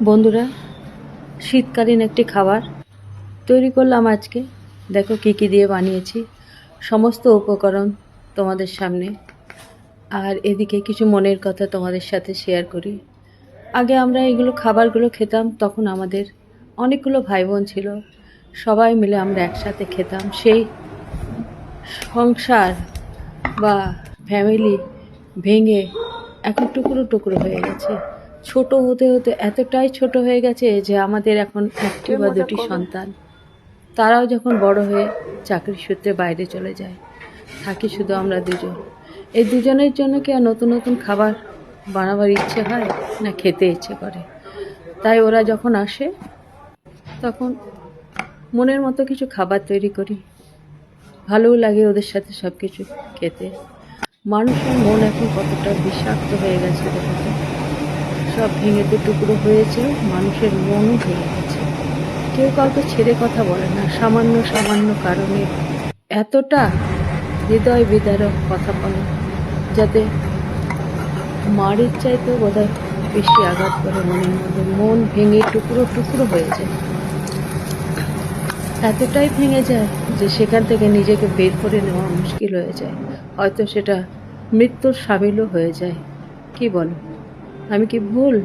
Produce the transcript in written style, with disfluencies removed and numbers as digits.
বন্ধুরা, শীতকালীন একটি খাবার তৈরি করলাম আজকে। দেখো কী কী দিয়ে বানিয়েছি, সমস্ত উপকরণ তোমাদের সামনে। আর এদিকে কিছু মনের কথা তোমাদের সাথে শেয়ার করি। আগে আমরা এইগুলো খাবারগুলো খেতাম, তখন আমাদের অনেকগুলো ভাই বোন ছিল, সবাই মিলে আমরা একসাথে খেতাম। সেই সংসার বা ফ্যামিলি ভেঙে এখন টুকরো টুকরো হয়ে গেছে। ছোট হতে হতে এতটাই ছোট হয়ে গেছে যে আমাদের এখন একটি বা দুটি সন্তান, তারাও যখন বড় হয়ে চাকরি সূত্রে বাইরে চলে যায়, থাকি শুধু আমরা দুজন। এই দুজনের জন্য কি আর নতুন নতুন খাবার বানাবার ইচ্ছে হয় না, খেতে ইচ্ছে করে। তাই ওরা যখন আসে তখন মনের মতো কিছু খাবার তৈরি করি। ভালোও লাগে ওদের সাথে সব কিছু খেতে। মানুষের মন এখন কতটা বিষাক্ত হয়ে গেছে দেখো তো। সব ভেঙে তো টুকরো হয়েছে, মানুষের মনও ভেঙে গেছে। কেউ কাউকে ছেড়ে কথা বলে না, সামান্য সামান্য কারণে এতটা হৃদয় বিদারক কথা বলে, যাতে মারের চাইতেও বোধহয় বেশি আঘাত করে মনের মধ্যে। মন ভেঙে টুকরো টুকরো হয়ে যায়, এতটাই ভেঙে যায় যে সেখান থেকে নিজেকে বের করে নেওয়া মুশকিল হয়ে যায়। হয়তো সেটা মৃত্যুর সামিলও হয়ে যায়। কি বলো, আমি কি ভুল?